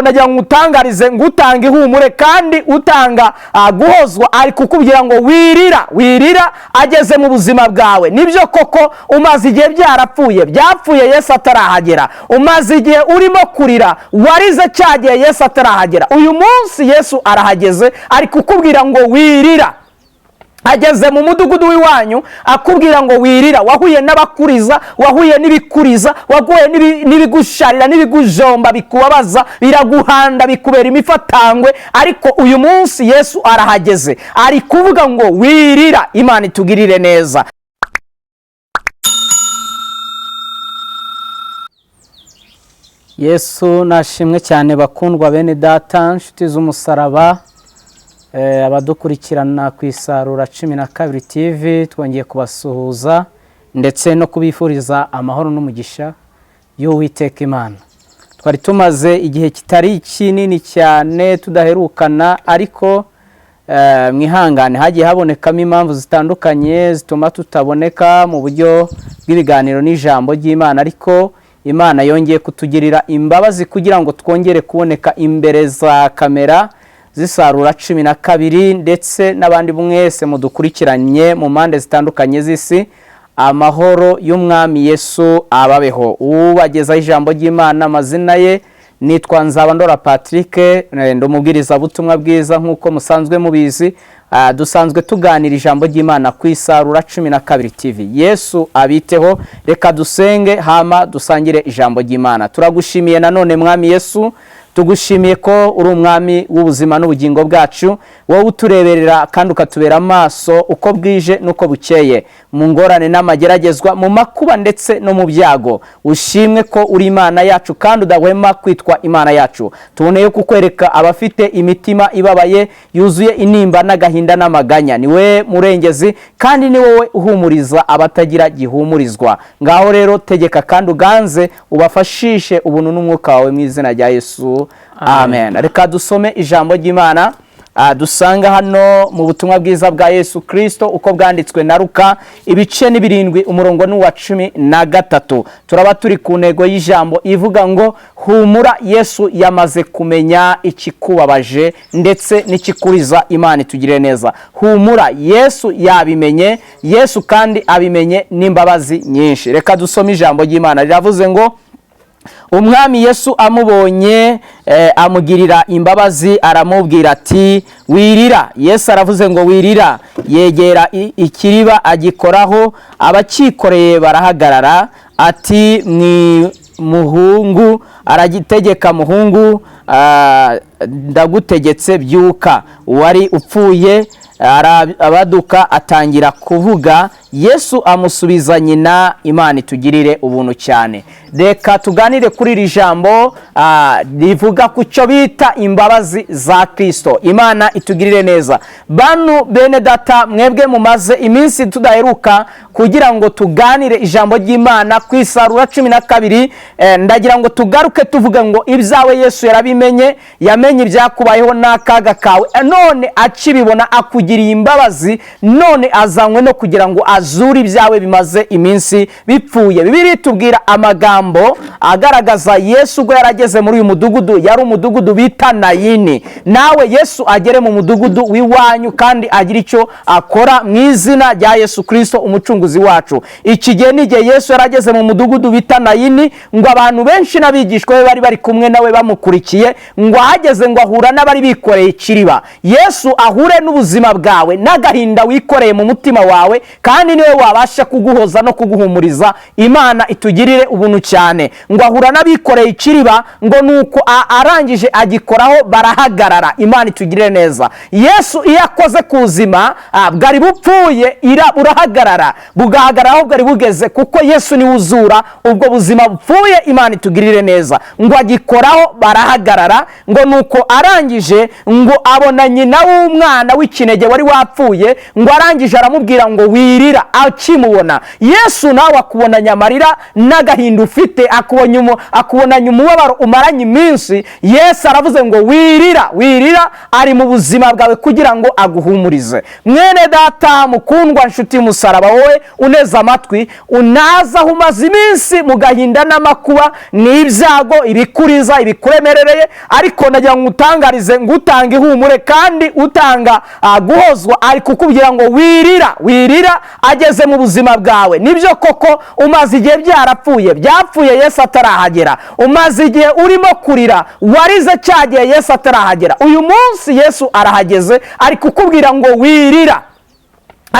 nagira ngo utangarize ngutanga ihumure kandi utanga guhozwa ari kukubwira ngo wirira ageze mu buzima bwawe. Nibyo koko umaze igihe byapfuye Yesu atarahagera, umaze igihe urimo kurira warize cyagiye Yesu atarahagera. Uyu munsi Yesu arahageze ari kukubwira ngo wirira. Ageze mu mudugudu w'iwanyu akubwira ngo wirira. Wahuye n'abakuriza, wahuye n'ibikuriza, waguye n'ibigusharira n'ibigujomba bikubabaza, biraguhanda bikubera imifatangwe, ariko uyu munsi Yesu arahageze ari kuvuga ngo wirira. Imana itugirire neza. Yesu nashimwe cyane bakundwa bene data, inshuti z'umusaraba, abadukurikirana ku Isarura 12 TV, twongeye kubasuhuza ndetse no kubifuriza amahoro n'umugisha y'Uwiteka Imana. Twari tumaze igihe kitari kinini cyane tudaherukana, ariko mwihangane hagiye habonekamo impamvu zitandukanye zituma tutaboneka mu buryo bw'ibiganiro n'ijambo ry'Imana, ariko Imana yongeye kutugirira imbabazi kugira ngo twongere kuboneka imbere za kamera z'Isarura 12 ndetse n'abandi mwese mudukurikiranye mu mpande zitandukanye z'isi. Amahoro y'Umwami Yesu ababeho. Ubagezaho ijambo ry'Imana, amazina ye nitwa Nzabandora Patrick, ndumubwiriza butumwa bwiza nk'uko musanzwe mubizi. Dusanzwe tuganira ijambo ry'Imana ku Isarura 12 TV. Yesu abiteho. Reka dusenge hama dusangire ijambo ry'Imana. Turagushimiye nanone Mwami Yesu, tugushimiye ko uri umwami w'ubuzima n'ubugingo bwacu, wowe utureberera kandi ukatubera amaso uko bwije nuko bukeye, mu ngorane n'amageragezwa, mu makuba ndetse no mu byago. Ushimwe ko uri Imana yacu kandi udahwema kwitwa Imana yacu. Tuboneye kukwereka abafite imitima ibabaye yuzuye intimba n'agahinda n'amaganya. Niwe murengezi kandi ni wowe uhumuriza abatagira gihumurizwa. Ngaho rero tegeka kandi uganze ubafashishe ubuntu n'umwuka wawe mu izina rya Yesu. Amen. Reka dusome ijambo ry'Imana dusanga hano mu butumwa bwiza bwa Yesu Kristo uko bwanditswe na Luka ibice 7 umurongo n'uwa 13. Turaba turi ku ntego y'ijambo ivuga ngo humura, Yesu yamaze kumenya ikikubabaje ndetse n'ikikuriza. Imana itugire neza. Humura, Yesu yabimenye, Yesu kandi abimenye n'imbabazi nyinshi. Reka dusome ijambo ry'Imana. Riravuze ngo Umwami Yesu amubonye amugirira imbabazi, aramubwira ati wirira. Yesu aravuze ngo wirira. Yegera ikiriba agikoraho, abakikoreye barahagarara. Ati muhungu, aragitegeka muhungu, ndagutegetse byuka. Wari upfuye abaduka atangira kuvuga. Yesu amusubiza nyina. Imana itugirire ubuntu cyane. Reka tuganire kuri iri jambo rivuga ku cyo bita imbabazi za Kristo. Imana itugirire neza. Bantu bene data, mwebwe mumaze iminsi tudaheruka kugira ngo tuganire ijambo ry'Imana ku Isarura 12, ndagira ngo tugaruke tuvuga ngo ibyawe Yesu yarabimenye, yamenye ibyakubayeho n'akaga kawe, none akibibona akugiriye imbabazi, none azanywe no kugira ngo azuri ibyawe bimaze iminsi bipfuye. Bibiri tubwira amagambo agaragaza Yesu ubwo yarageze muri uyu mudugudu. Yari umudugudu bita Nayini. Nawe Yesu agere mu mudugudu w'iwanyu kandi agira icyo akora mu izina rya Yesu Kristo umucunguzi wacu. Iki gihe n'igihe Yesu yarageze mu mudugudu bita Nayini, ngo abantu benshi n'abigishwa be bari kumwe nawe bamukurikiye, ngo ahageze ngo ahura n'abari bikoreye ikiriba. Yesu ahure n'ubuzima bwawe n'agahinda wikoreye mu mutima wawe, kandi niwe wabasha kuguhoza no kuguhumuriza. Imana itugirire ubuntu cyane. Ngo ahura n'abikoreye ikiriba, ngo nuko arangije agikoraho barahagarara. Imana itugirire neza. Yesu iyo akoze kuzima bwari bupfuye urahagarara, bugahagararaho bwari bugeze, kuko Yesu ni uzura ubwo buzima bupfuye. Imana itugirire neza. Ngo agikoraho barahagarara, ngo nuko arangije ngo abona nyina w'umwana w'ikinege munyabwenge wari wapfuye, ngo arangije aramubwira ngo wirira. Akimubona Yesu nawe akubonanye amarira n'agahinda ufite, akubonanye umubabaro umaranye iminsi. Yesu aravuze ngo wirira, wirira. Ari mu buzima bwawe kugira ngo aguhumurize. Mwene data mukundwa, nshuti y'umusaraba, wowe uneze amatwi, unaza aho umaze iminsi mu gahinda n'amakuba n'ibyago, ibikuriza, ibikuremerereye, ariko nagira ngo utangarize, ngo utanga ihumure kandi utanga guhozwa. Ari kukubwira ngo wirira, wirira. Ageze mu buzima bwawe. Nibyo koko umaze igihe byarapfuye, byapfuye Yesu atarahagera. Umaze igihe urimo kurira, warize cyagiye Yesu atarahagera. Uyu munsi Yesu arahageze, ari kukubwira ngo wirira.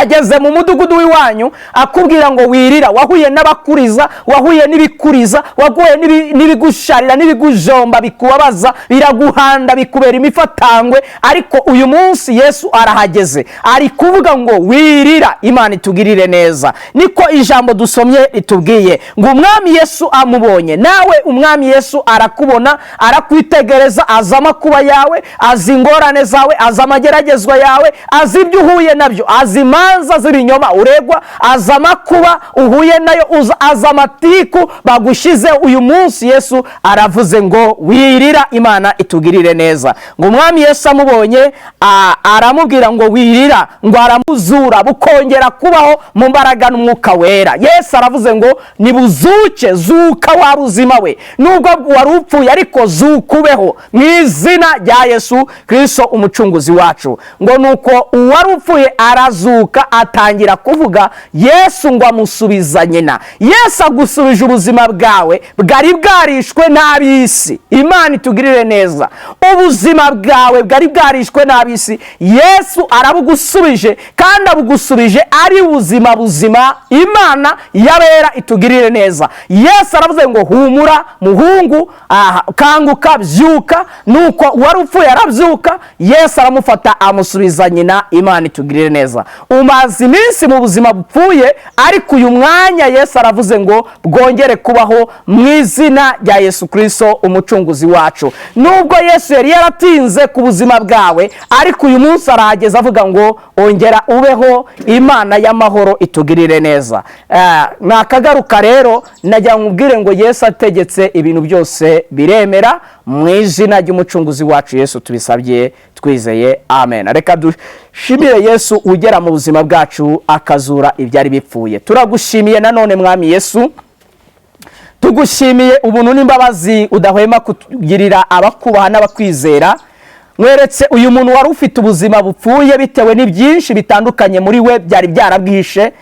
Ageze mu mudugudu w'iwanyu akubwira ngo wirira. Wahuye n'abakuriza, wahuye n'ibikuriza, waguye n'ibigusharira, n'ibigujomba, bikubabaza, biraguhanda, bikubera imifatangwe, ariko uyu munsi Yesu arahageze, ari kuvuga ngo wirira. Imana itugirire neza. Niko ijambo dusomye ritubwiye ngo umwami Yesu amubonye. Nawe umwami Yesu arakubona, arakwitegereza, azi amakuba yawe, azi ingorane zawe, azi amageragezwa yawe, azi ibyo uhuye nabyo, azi imanza z'ibinyoma uregwa, azi amakuba uhuye nayo, azi amatiku bagushize. Uyu munsi Yesu aravuze ngo wirira. Imana itugirire neza. Ngo umwami Yesu amubonye aramubwira ngo wirira, ngo aramuzura, bukongera kubaho mu mbaraga n'umwuka wera. Yesu aravuze ngo nibuzuke, zuka wa buzima we, nubwo wari upfuye ariko zuka ubeho mu izina rya Yesu Kristo umucunguzi wacu. Ngo nuko uwari upfuye arazuka, atangira kuvuga. Yesu ngo amusubiza nyina. Yesu agusubije ubuzima bwawe bwari bwarishwe n'ab'isi. Imana itugirire neza. Ubuzima bwawe bwari bwarishwe n'ab'isi, Yesu arabugusubije, kandi abugusubije ari ubuzima buzima. Imana yabera itugirire neza. Yesu aravuze ngo humura muhungu, kanguka, byuka. Nuko wari upfuye arabyuka, Yesu aramufata amusubiza nyina. Imana itugirire neza. Umaze iminsi mu buzima bupfuye, ariko uyu mwanya Yesu aravuze ngo bwongere kubaho mu izina rya Yesu Kristo umucunguzi wacu. Nubwo Yesu yari yaratinze ku buzima bwawe, ariko uyu munsi arahageze avuga ngo ongera ubeho. Imana y'amahoro itugirire neza. Nakagaruka rero, najya nkubwire ngo Yesu ategetse ibintu byose biremera mu izina ry'umucunguzi wacu Yesu tubisabye twizeye, amen. Reka dushimire Yesu ugera mu buzima bwacu akazura ibyari bipfuye. Turagushimiye nanone mwami Yesu, tugushimiye ubuntu n'imbabazi udahwema kugirira abakubaha n'abakwizera. Mweretse uyu muntu wari ufite ubuzima bupfuye bitewe n'ibyinshi bitandukanye muri we byari byarabwishe,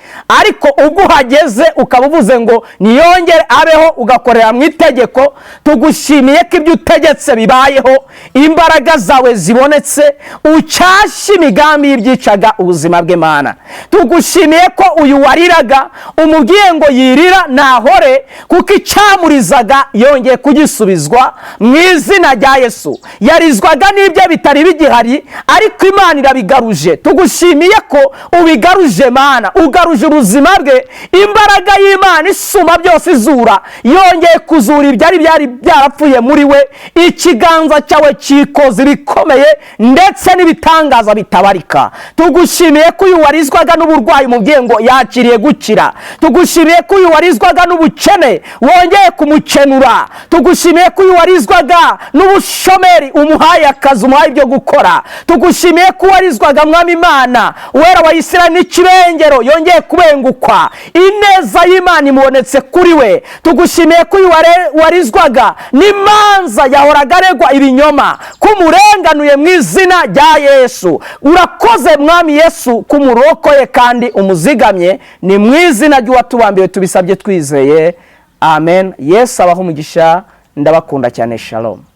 ariko ubwo uhageze ukaba uvuze ngo niyongere abeho, ugakorera mu itegeko. Tugushimiye ko ibyo utegetse bibayeho, imbaraga zawe zibonetse, ucyashye imigambi y'ibyicaga ubuzima bwe. Mana, tugushimiye ko uyu wariraga umubwiye ngo yirira nahore, kuko icyamurizaga yongeye kugisubizwa mu izina rya Yesu. Yarizwaga n'ibyo bitari bigihari, ariko Imana irabigaruje. Tugushimiye ko ubigaruje Mana, ugaruje ubuzima bwe. Imbaraga y'Imana isuma byose izura, yongeye kuzura ibyari byarapfuye muri we. Ikiganza cyawe cyikoze ibikomeye ndetse n'ibitangaza bitabarika. Tugushimiye ko uyu warizwaga n'uburwayi umubwiye ngo yakiriye gukira. Tugushimiye ko uyu warizwaga n'ubukene wongeye kumukenura. Tugushimiye ko uyu warizwaga n'ubushomeri umuhaye akazi, umuhaye ibyo gukora. Tugushimiye ko warizwaga mwami Imana wera wa Isirayeli n'ikirengero yongeye kubengukwa. Ineza y'Imana imubonetse kuri we. Tugushimiye ko uyu warizwaga n'imanza yahoraga aregwa ibinyoma, kumurenganuye mu izina rya Yesu. Urakoze mwami Yesu kumurokoye kandi umuzigamye. Ni mu izina ry'uwatubambiwe tubisabye twizeye, amen. Yesu abaho umugisha. Ndabakunda cyane. Shalom.